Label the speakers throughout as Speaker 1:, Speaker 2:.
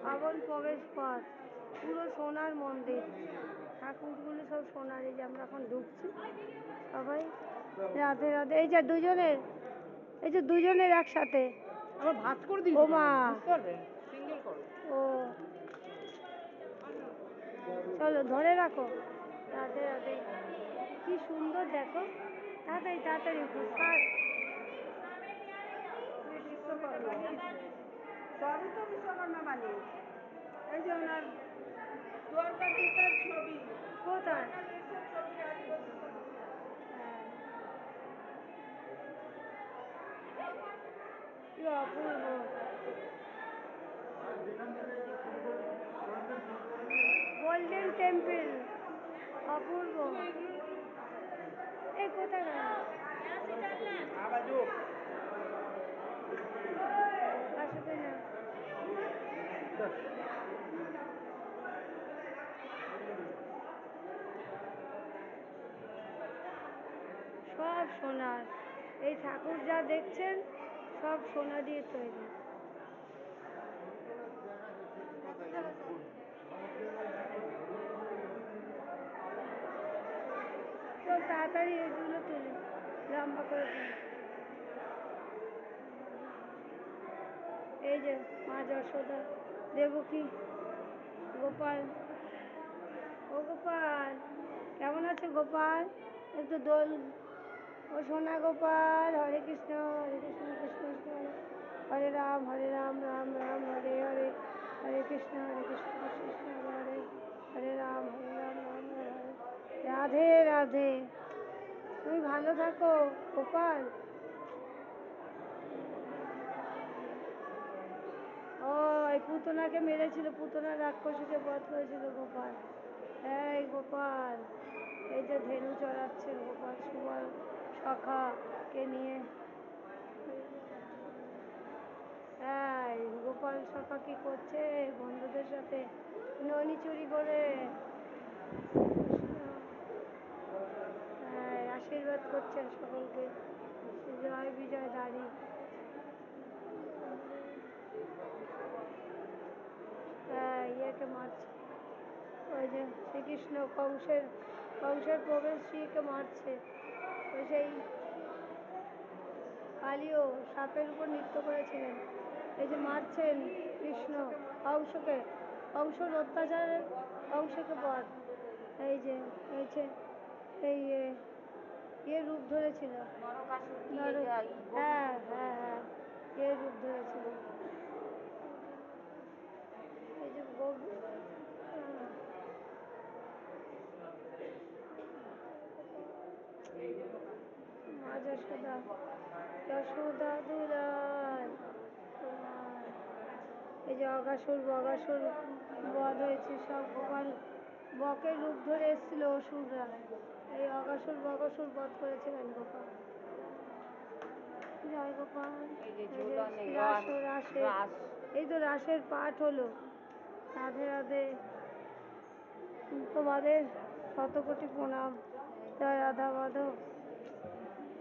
Speaker 1: পাবন প্রবেশ পথ, পুরো সোনার মন্দির, ঠাকুরগুলো সব সোনার। এই যে আমরা এখন ঢুকছি, সবাই রাধে রাধে। এই যে দুজনের, এই যে দুজনের একসাথে
Speaker 2: ভাঁজ করে দিই।
Speaker 1: ও মা,
Speaker 2: সিঙ্গেল করো।
Speaker 1: ও চলো ধরে রাখো। রাধে রাধে, কি সুন্দর দেখো। তাড়াতাড়ি তাড়াতাড়ি ফার।
Speaker 2: সবই তো বিশ্বকর্মা বানিয়েছে। এই যে ওনার দ্বারকাধীশের ছবি
Speaker 1: কোথায়? কি অপূর্ব। গোল্ডেন টেম্পল, অপূর্ব। এই কোথায় গেল? আসবে না। সব সোনার, এই ঠাকুর যা দেখছেন সব সোনা দিয়ে তৈরি। চল তাড়াতাড়ি এগুলো তুলি, লম্বা করে তুলি। এই যে মা যশোদা, দেবকী, গোপাল। ও গোপাল, কেমন আছে গোপাল? একটু দোল। ও সোনা গোপাল, হরে কৃষ্ণ কৃষ্ণ কৃষ্ণ হরে রাম রাম রাম হরে হরে, হরে কৃষ্ণ কৃষ্ণ কৃষ্ণ হরে হরে, হরে রাম রাম রাম হরে। রাধে রাধে, তুমি ভালো থাকো গোপাল। ও এই পুতনাকে মেরেছিল, পুতনা রাক্ষসীকে বধ করেছিল গোপাল। এই গোপাল, এই যে ধেনু চড়াচ্ছেন গোপাল সুবল সখাকে নিয়ে। এই গোপাল সখা কি করছে বন্ধুদের সাথে? ননি চুরি করে আশীর্বাদ করছেন সকলকে। জয় বিজয় দাঁড়ি। ইয়েকে মারছে, ওই যে শ্রীকৃষ্ণ কংসের প্রবেশ শ্রীকে মারছে। ওই সেই কালীও সাপের উপর নৃত্য করেছিলেন, এই যে মারছেন কৃষ্ণ কংসকে, কংসর অত্যাচারের কংসকে বধ। এই যে এই ইয়ে রূপ ধরেছিল, হ্যাঁ হ্যাঁ হ্যাঁ, ইয়ে রূপ ধরেছিল। এই যে মা যশোদা, যশোদা দুলাল তোমার। এই যে অগাসুর বগাসুর বধ হয়েছে, সব গোপাল বকের রূপ ধরে এসেছিল অসুররা। এই অগাসুর বগাসুর বধ করেছিলেন গোপাল। জয় গোপাল। এই তো রাসের পাঠ হলো। রাধে রাধে, তোমাদের শত কোটি প্রণাম। জয় রাধা মাধব,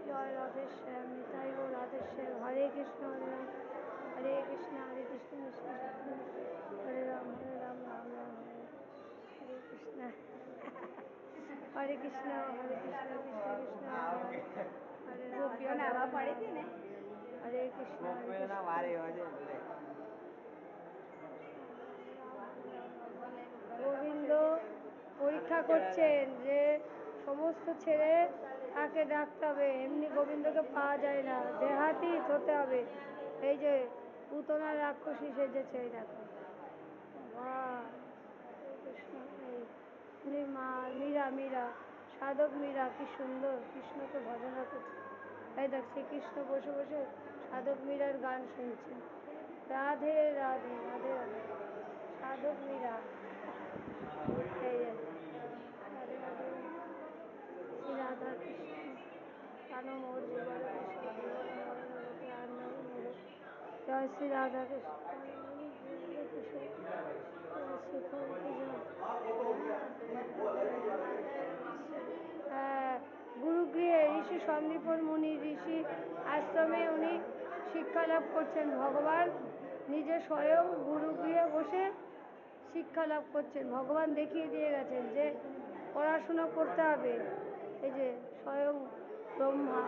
Speaker 1: জয় রাধেশ্যাম, নিতাই গো রাধেশ্যাম। হরে কৃষ্ণ কৃষ্ণ কৃষ্ণ হরে রাম রাম রাম হরে, হরে কৃষ্ণ হরে কৃষ্ণ কৃষ্ণ কৃষ্ণ হরে হরে, হরে রাম হরে কৃষ্ণ গোবিন্দ পরীক্ষা করছেন যে সমস্ত ছেড়ে তাকে ডাকতে হবে, এমনি গোবিন্দকে পাওয়া যায় না, দেহাতীত হতে হবে। এই যে পুতনা রাক্ষসী সেজেছে, এই দেখো। মা মীরা, মীরা সাধক মীরা, কি সুন্দর কৃষ্ণকে ভজনা করছে। এই দেখ শ্রীকৃষ্ণ বসে বসে সাধক মীরার গান শুনছে। রাধে রাধে রাধে রাধে, সাধক মীরা। এই রাধে রাধে, শ্রী রাধা কৃষ্ণ কানো মোর জীবন কৃষ্ণ জীবন মরণ প্রাণ মোর। জয় শ্রী রাধা কৃষ্ণ, গুরুগৃহে ঋষি সন্দীপন মুনি ঋষি আশ্রমে উনি শিক্ষা লাভ করছেন। ভগবান নিজে স্বয়ং গুরুগৃহে বসে শিক্ষা লাভ করছেন। ভগবান দেখিয়ে দিয়ে গেছেন যে পড়াশুনো করতে হবে। এই যে স্বয়ং ব্রহ্মা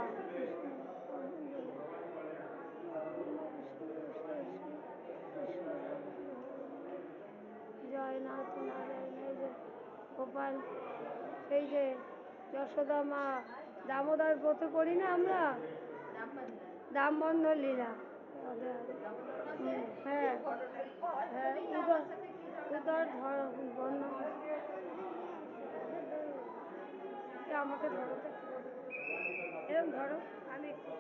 Speaker 1: জয়নাথ নারায়ণ। এই যে গোপাল, সেই যে যশোদা মা দামোদর ব্রত করি না আমরা, দামবন্ধ লীলা। হ্যাঁ হ্যাঁ, উদর উদর বন্ধ। আমাকে ধরো তো, এরকম ধরো, আমি একটু